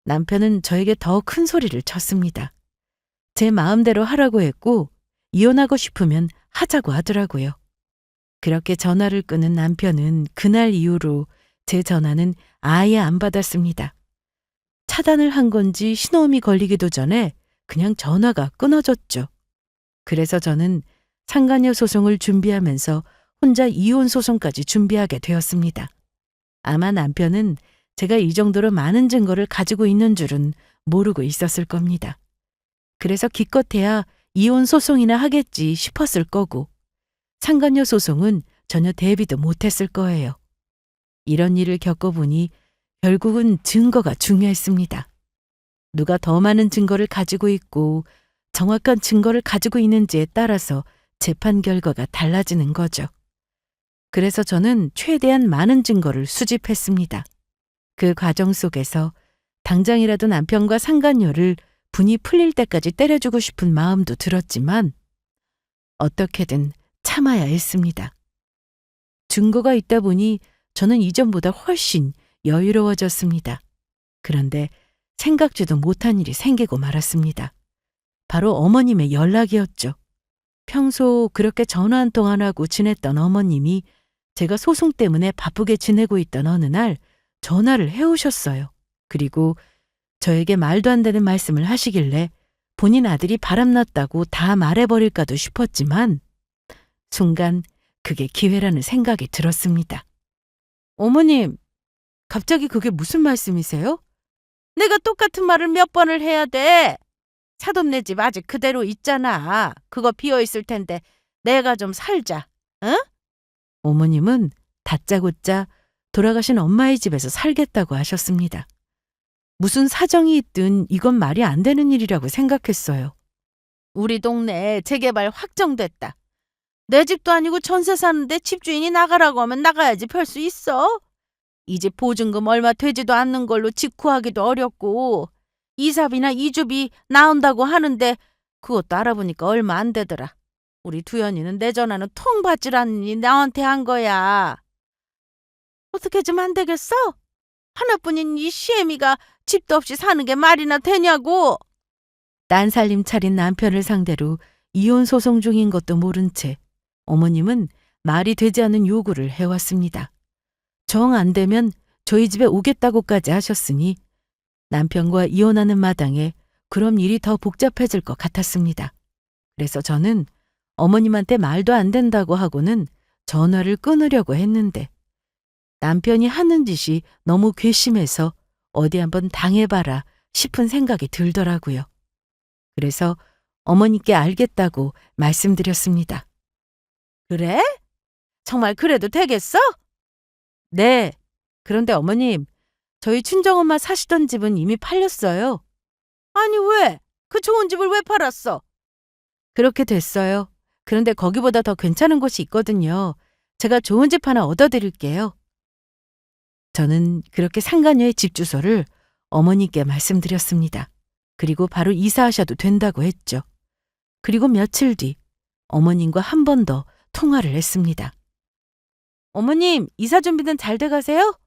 남편은 저에게 더 큰 소리를 쳤습니다. 제 마음대로 하라고 했고 이혼하고 싶으면 하자고 하더라고요. 그렇게 전화를 끊은 남편은 그날 이후로 제 전화는 아예 안 받았습니다. 차단을 한 건지 신호음이 걸리기도 전에 그냥 전화가 끊어졌죠. 그래서 저는 상간녀 소송을 준비하면서 혼자 이혼 소송까지 준비하게 되었습니다. 아마 남편은 제가 이 정도로 많은 증거를 가지고 있는 줄은 모르고 있었을 겁니다. 그래서 기껏해야 이혼 소송이나 하겠지 싶었을 거고 상간녀 소송은 전혀 대비도 못했을 거예요. 이런 일을 겪어보니 결국은 증거가 중요했습니다. 누가 더 많은 증거를 가지고 있고 정확한 증거를 가지고 있는지에 따라서 재판 결과가 달라지는 거죠. 그래서 저는 최대한 많은 증거를 수집했습니다. 그 과정 속에서 당장이라도 남편과 상간녀를 분이 풀릴 때까지 때려주고 싶은 마음도 들었지만 어떻게든 참아야 했습니다. 증거가 있다 보니 저는 이전보다 훨씬 여유로워졌습니다. 그런데 생각지도 못한 일이 생기고 말았습니다. 바로 어머님의 연락이었죠. 평소 그렇게 전화 한 통 안 하고 지냈던 어머님이 제가 소송 때문에 바쁘게 지내고 있던 어느 날 전화를 해오셨어요. 그리고 저에게 말도 안 되는 말씀을 하시길래 본인 아들이 바람났다고 다 말해버릴까도 싶었지만 순간 그게 기회라는 생각이 들었습니다. 어머님, 갑자기 그게 무슨 말씀이세요? 내가 똑같은 말을 몇 번을 해야 돼. 사돈네 집 아직 그대로 있잖아. 그거 비어있을 텐데 내가 좀 살자. 응? 어머님은 다짜고짜 돌아가신 엄마의 집에서 살겠다고 하셨습니다. 무슨 사정이 있든 이건 말이 안 되는 일이라고 생각했어요. 우리 동네에 재개발 확정됐다. 내 집도 아니고 전세 사는데 집주인이 나가라고 하면 나가야지 별 수 있어? 이 집 보증금 얼마 되지도 않는 걸로 집 구하기도 어렵고 이삽이나 이주비 나온다고 하는데 그것도 알아보니까 얼마 안 되더라. 우리 두현이는 내 전화는 통 받질 않으니 나한테 한 거야. 어떻게 좀 안 되겠어? 하나뿐인 이 시애미가 집도 없이 사는 게 말이나 되냐고. 딴 살림 차린 남편을 상대로 이혼 소송 중인 것도 모른 채 어머님은 말이 되지 않는 요구를 해왔습니다. 정 안 되면 저희 집에 오겠다고까지 하셨으니 남편과 이혼하는 마당에 그럼 일이 더 복잡해질 것 같았습니다. 그래서 저는 어머님한테 말도 안 된다고 하고는 전화를 끊으려고 했는데 남편이 하는 짓이 너무 괘씸해서 어디 한번 당해봐라 싶은 생각이 들더라고요. 그래서 어머니께 알겠다고 말씀드렸습니다. 그래? 정말 그래도 되겠어? 네. 그런데 어머님, 저희 친정엄마 사시던 집은 이미 팔렸어요. 아니 왜? 그 좋은 집을 왜 팔았어? 그렇게 됐어요. 그런데 거기보다 더 괜찮은 곳이 있거든요. 제가 좋은 집 하나 얻어드릴게요. 저는 그렇게 상간녀의 집 주소를 어머니께 말씀드렸습니다. 그리고 바로 이사하셔도 된다고 했죠. 그리고 며칠 뒤 어머님과 한 번 더 통화를 했습니다. 어머님, 이사 준비는 잘 돼가세요?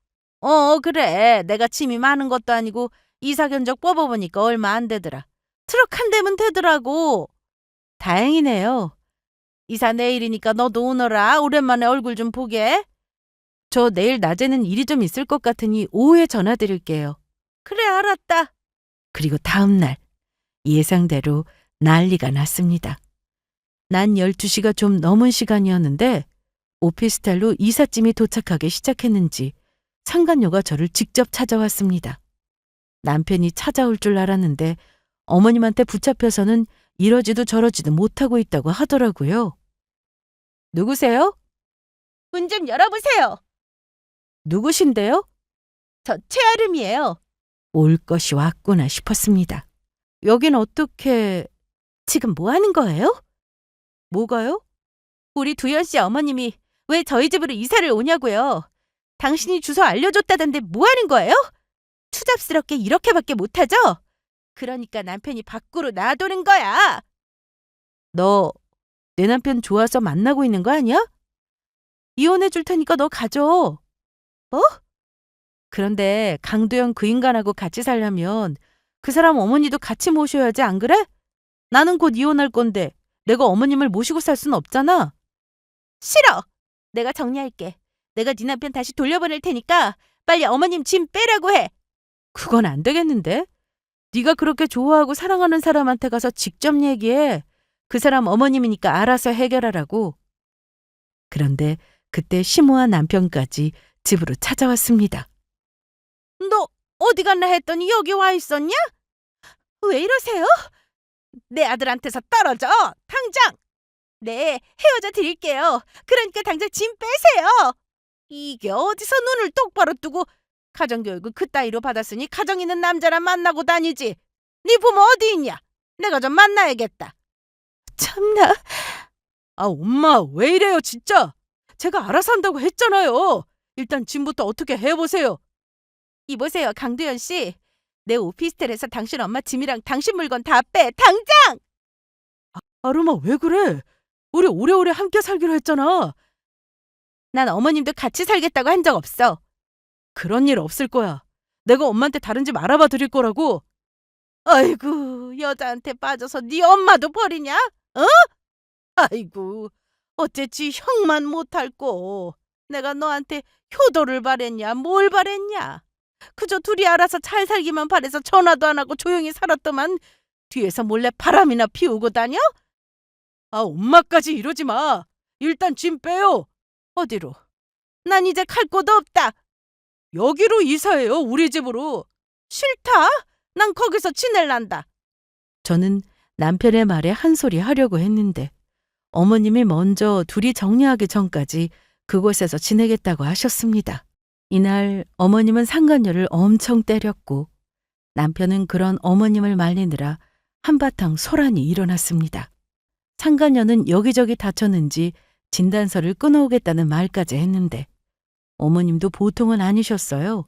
그래. 내가 짐이 많은 것도 아니고 이사 견적 뽑아보니까 얼마 안 되더라. 트럭 한 대면 되더라고. 다행이네요. 이사 내일이니까 너도 오너라. 오랜만에 얼굴 좀 보게. 저 내일 낮에는 일이 좀 있을 것 같으니 오후에 전화드릴게요. 그래, 알았다. 그리고 다음 날 예상대로 난리가 났습니다. 낮 12시가 좀 넘은 시간이었는데 오피스텔로 이삿짐이 도착하기 시작했는지 상간녀가 저를 직접 찾아왔습니다. 남편이 찾아올 줄 알았는데 어머님한테 붙잡혀서는 이러지도 저러지도 못하고 있다고 하더라고요. 누구세요? 문 좀 열어보세요. 누구신데요? 저 최아름이에요. 올 것이 왔구나 싶었습니다. 여긴 어떻게... 지금 뭐 하는 거예요? 뭐가요? 우리 두현 씨 어머님이 왜 저희 집으로 이사를 오냐고요. 당신이 주소 알려줬다던데 뭐 하는 거예요? 추잡스럽게 이렇게밖에 못하죠? 그러니까 남편이 밖으로 놔두는 거야. 너 내 남편 좋아서 만나고 있는 거 아니야? 이혼해 줄 테니까 너 가져. 뭐? 그런데 강도영 그 인간하고 같이 살려면 그 사람 어머니도 같이 모셔야지, 안 그래? 나는 곧 이혼할 건데 내가 어머님을 모시고 살 순 없잖아. 싫어. 내가 정리할게. 내가 네 남편 다시 돌려보낼 테니까 빨리 어머님 짐 빼라고 해. 그건 안 되겠는데? 네가 그렇게 좋아하고 사랑하는 사람한테 가서 직접 얘기해. 그 사람 어머님이니까 알아서 해결하라고. 그런데 그때 심오한 남편까지 집으로 찾아왔습니다. 너 어디 갔나 했더니 여기 와 있었냐? 왜 이러세요? 내 아들한테서 떨어져. 당장. 네, 헤어져 드릴게요. 그러니까 당장 짐 빼세요. 이게 어디서 눈을 똑바로 뜨고 가정교육을 그따위로 받았으니 가정 있는 남자랑 만나고 다니지. 네 부모 어디 있냐? 내가 좀 만나야겠다. 참나. 엄마 왜 이래요 진짜. 제가 알아서 한다고 했잖아요. 일단 짐부터 어떻게 해보세요. 이보세요 강두현 씨. 내 오피스텔에서 당신 엄마 짐이랑 당신 물건 다 빼. 당장! 아름아 왜 그래? 우리 오래오래 함께 살기로 했잖아. 난 어머님도 같이 살겠다고 한 적 없어. 그런 일 없을 거야. 내가 엄마한테 다른 집 알아봐 드릴 거라고. 아이고, 여자한테 빠져서 네 엄마도 버리냐? 어? 아이고, 어째지 형만 못할꼬. 내가 너한테 효도를 바랬냐, 뭘 바랬냐. 그저 둘이 알아서 잘 살기만 바래서 전화도 안 하고 조용히 살았더만 뒤에서 몰래 바람이나 피우고 다녀? 엄마까지 이러지 마. 일단 짐 빼요. 어디로? 난 이제 갈 곳도 없다. 여기로 이사해요, 우리 집으로. 싫다. 난 거기서 지낼란다. 저는 남편의 말에 한 소리 하려고 했는데 어머님이 먼저 둘이 정리하기 전까지 그곳에서 지내겠다고 하셨습니다. 이날 어머님은 상간녀를 엄청 때렸고 남편은 그런 어머님을 말리느라 한바탕 소란이 일어났습니다. 상간녀는 여기저기 다쳤는지 진단서를 끊어오겠다는 말까지 했는데 어머님도 보통은 아니셨어요.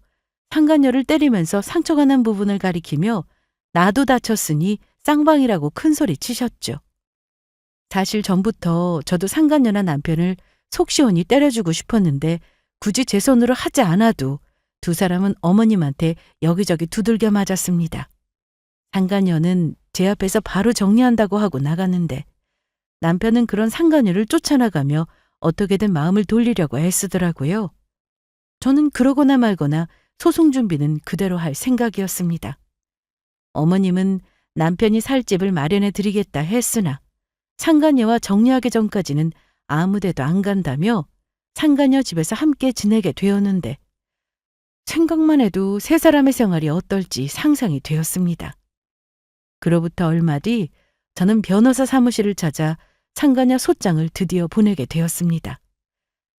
상간녀를 때리면서 상처가 난 부분을 가리키며 나도 다쳤으니 쌍방이라고 큰소리 치셨죠. 사실 전부터 저도 상간녀나 남편을 속 시원히 때려주고 싶었는데 굳이 제 손으로 하지 않아도 두 사람은 어머님한테 여기저기 두들겨 맞았습니다. 상간녀는 제 앞에서 바로 정리한다고 하고 나갔는데 남편은 그런 상간녀를 쫓아나가며 어떻게든 마음을 돌리려고 애쓰더라고요. 저는 그러거나 말거나 소송 준비는 그대로 할 생각이었습니다. 어머님은 남편이 살 집을 마련해 드리겠다 했으나 상간녀와 정리하기 전까지는 아무 데도 안 간다며 상간녀 집에서 함께 지내게 되었는데 생각만 해도 세 사람의 생활이 어떨지 상상이 되었습니다. 그로부터 얼마 뒤 저는 변호사 사무실을 찾아 상간녀 소장을 드디어 보내게 되었습니다.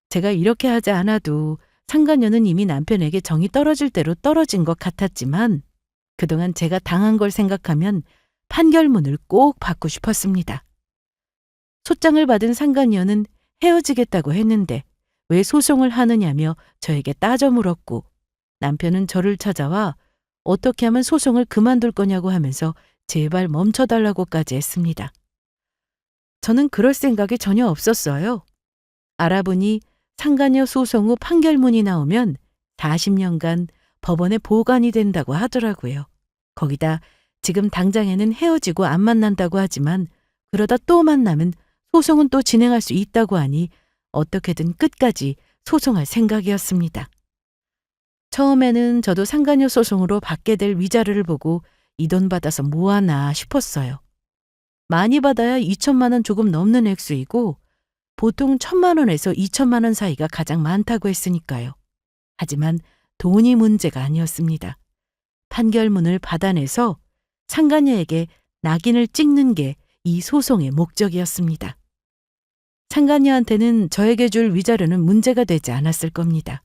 제가 이렇게 하지 않아도 상간녀는 이미 남편에게 정이 떨어질 대로 떨어진 것 같았지만 그동안 제가 당한 걸 생각하면 판결문을 꼭 받고 싶었습니다. 소장을 받은 상간녀는 헤어지겠다고 했는데 왜 소송을 하느냐며 저에게 따져 물었고 남편은 저를 찾아와 어떻게 하면 소송을 그만둘 거냐고 하면서 제발 멈춰달라고까지 했습니다. 저는 그럴 생각이 전혀 없었어요. 알아보니 상간녀 소송 후 판결문이 나오면 40년간 법원에 보관이 된다고 하더라고요. 거기다 지금 당장에는 헤어지고 안 만난다고 하지만 그러다 또 만나면 소송은 또 진행할 수 있다고 하니 어떻게든 끝까지 소송할 생각이었습니다. 처음에는 저도 상간녀 소송으로 받게 될 위자료를 보고 이 돈 받아서 뭐하나 싶었어요. 많이 받아야 2천만 원 조금 넘는 액수이고 보통 1,000만 원에서 2천만 원 사이가 가장 많다고 했으니까요. 하지만 돈이 문제가 아니었습니다. 판결문을 받아내서 상간녀에게 낙인을 찍는 게 이 소송의 목적이었습니다. 상간녀한테는 저에게 줄 위자료는 문제가 되지 않았을 겁니다.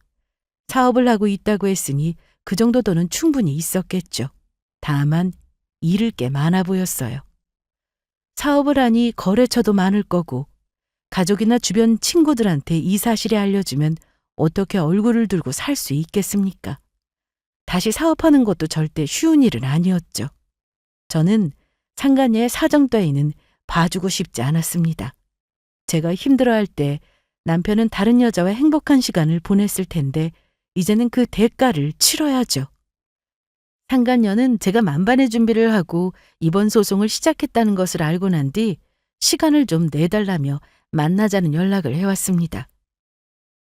사업을 하고 있다고 했으니 그 정도 돈은 충분히 있었겠죠. 다만 잃을 게 많아 보였어요. 사업을 하니 거래처도 많을 거고 가족이나 주변 친구들한테 이 사실을 알려주면 어떻게 얼굴을 들고 살 수 있겠습니까? 다시 사업하는 것도 절대 쉬운 일은 아니었죠. 저는 상간녀의 사정 따위는 봐주고 싶지 않았습니다. 제가 힘들어할 때 남편은 다른 여자와 행복한 시간을 보냈을 텐데 이제는 그 대가를 치러야죠. 상간녀는 제가 만반의 준비를 하고 이번 소송을 시작했다는 것을 알고 난 뒤 시간을 좀 내달라며 만나자는 연락을 해왔습니다.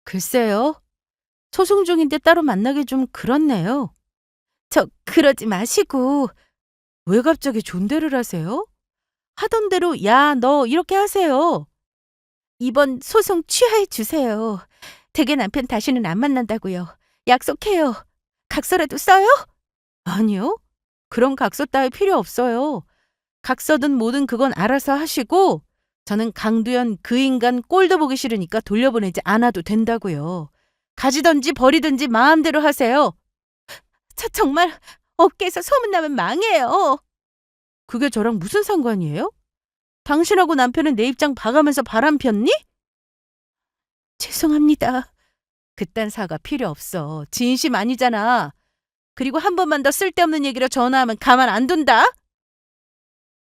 글쎄요. 소송 중인데 따로 만나기 좀 그렇네요. 그러지 마시고. 왜 갑자기 존대를 하세요? 하던 대로 야, 너 이렇게 하세요. 이번 소송 취하해 주세요. 댁의 남편 다시는 안 만난다고요. 약속해요. 각서라도 써요? 아니요. 그런 각서 따위 필요 없어요. 각서든 뭐든 그건 알아서 하시고 저는 강두연 그 인간 꼴도 보기 싫으니까 돌려보내지 않아도 된다고요. 가지든지 버리든지 마음대로 하세요. 정말 업계에서 소문나면 망해요. 그게 저랑 무슨 상관이에요? 당신하고 남편은 내 입장 봐가면서 바람 폈니? 죄송합니다. 그딴 사과 필요 없어. 진심 아니잖아. 그리고 한 번만 더 쓸데없는 얘기로 전화하면 가만 안 둔다.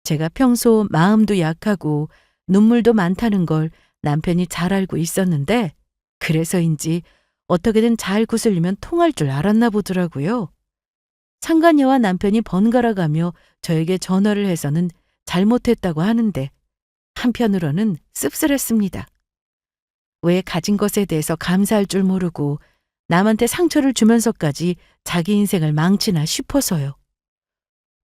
제가 평소 마음도 약하고 눈물도 많다는 걸 남편이 잘 알고 있었는데 그래서인지 어떻게든 잘 구슬리면 통할 줄 알았나 보더라고요. 상간녀와 남편이 번갈아가며 저에게 전화를 해서는 잘못했다고 하는데 한편으로는 씁쓸했습니다. 왜 가진 것에 대해서 감사할 줄 모르고 남한테 상처를 주면서까지 자기 인생을 망치나 싶어서요.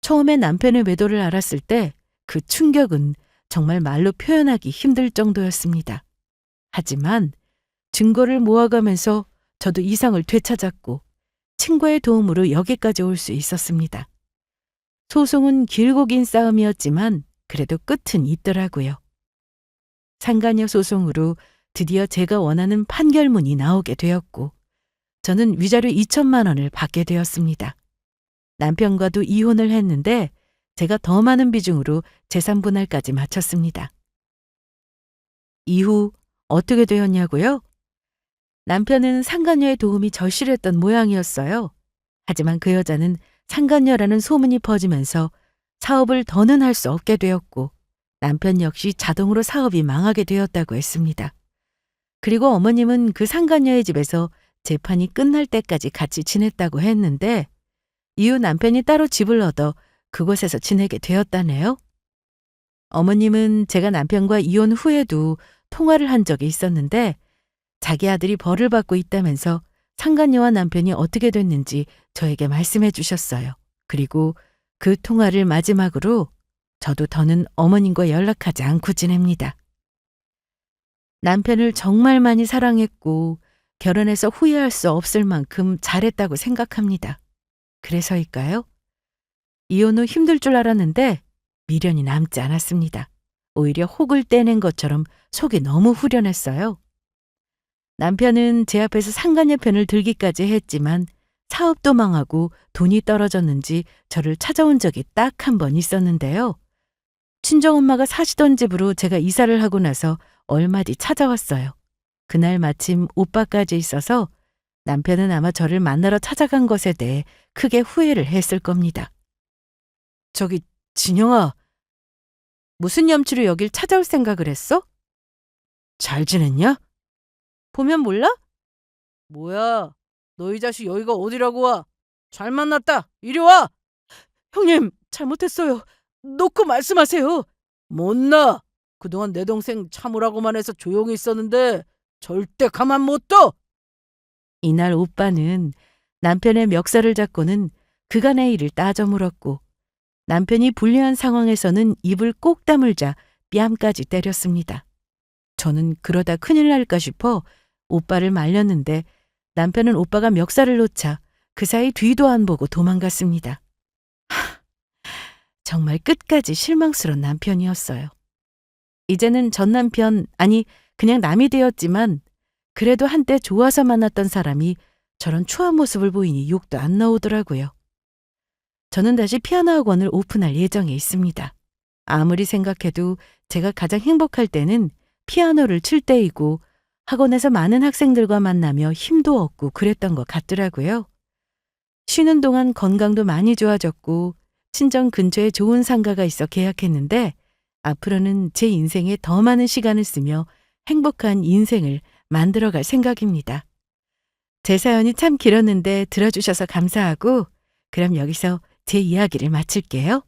처음에 남편의 외도를 알았을 때 그 충격은 정말 말로 표현하기 힘들 정도였습니다. 하지만 증거를 모아가면서 저도 이상을 되찾았고 친구의 도움으로 여기까지 올 수 있었습니다. 소송은 길고 긴 싸움이었지만 그래도 끝은 있더라고요. 상간녀 소송으로 드디어 제가 원하는 판결문이 나오게 되었고 저는 위자료 2천만 원을 받게 되었습니다. 남편과도 이혼을 했는데 제가 더 많은 비중으로 재산 분할까지 마쳤습니다. 이후 어떻게 되었냐고요? 남편은 상간녀의 도움이 절실했던 모양이었어요. 하지만 그 여자는 상간녀라는 소문이 퍼지면서 사업을 더는 할 수 없게 되었고 남편 역시 자동으로 사업이 망하게 되었다고 했습니다. 그리고 어머님은 그 상간녀의 집에서 재판이 끝날 때까지 같이 지냈다고 했는데 이후 남편이 따로 집을 얻어 그곳에서 지내게 되었다네요. 어머님은 제가 남편과 이혼 후에도 통화를 한 적이 있었는데 자기 아들이 벌을 받고 있다면서 상간녀와 남편이 어떻게 됐는지 저에게 말씀해 주셨어요. 그리고 그 통화를 마지막으로 저도 더는 어머님과 연락하지 않고 지냅니다. 남편을 정말 많이 사랑했고 결혼해서 후회할 수 없을 만큼 잘했다고 생각합니다. 그래서일까요? 이혼 후 힘들 줄 알았는데 미련이 남지 않았습니다. 오히려 혹을 떼낸 것처럼 속이 너무 후련했어요. 남편은 제 앞에서 상간녀편을 들기까지 했지만 사업도 망하고 돈이 떨어졌는지 저를 찾아온 적이 딱 한 번 있었는데요. 친정엄마가 사시던 집으로 제가 이사를 하고 나서 얼마 뒤 찾아왔어요. 그날 마침 오빠까지 있어서 남편은 아마 저를 만나러 찾아간 것에 대해 크게 후회를 했을 겁니다. 저기 진영아, 무슨 염치로 여길 찾아올 생각을 했어? 잘 지냈냐? 보면 몰라? 뭐야, 너 이 자식 여기가 어디라고 와? 잘 만났다, 이리 와! 형님, 잘못했어요. 놓고 말씀하세요. 못나! 그동안 내 동생 참으라고만 해서 조용히 있었는데 절대 가만 못 둬! 이날 오빠는 남편의 멱살을 잡고는 그간의 일을 따져 물었고 남편이 불리한 상황에서는 입을 꼭 다물자 뺨까지 때렸습니다. 저는 그러다 큰일 날까 싶어 오빠를 말렸는데 남편은 오빠가 멱살을 놓자 그 사이 뒤도 안 보고 도망갔습니다. 정말 끝까지 실망스러운 남편이었어요. 이제는 전 남편, 아니 그냥 남이 되었지만 그래도 한때 좋아서 만났던 사람이 저런 추한 모습을 보이니 욕도 안 나오더라고요. 저는 다시 피아노 학원을 오픈할 예정에 있습니다. 아무리 생각해도 제가 가장 행복할 때는 피아노를 칠 때이고 학원에서 많은 학생들과 만나며 힘도 얻고 그랬던 것 같더라고요. 쉬는 동안 건강도 많이 좋아졌고 친정 근처에 좋은 상가가 있어 계약했는데 앞으로는 제 인생에 더 많은 시간을 쓰며 행복한 인생을 만들어갈 생각입니다. 제 사연이 참 길었는데 들어주셔서 감사하고 그럼 여기서 제 이야기를 마칠게요.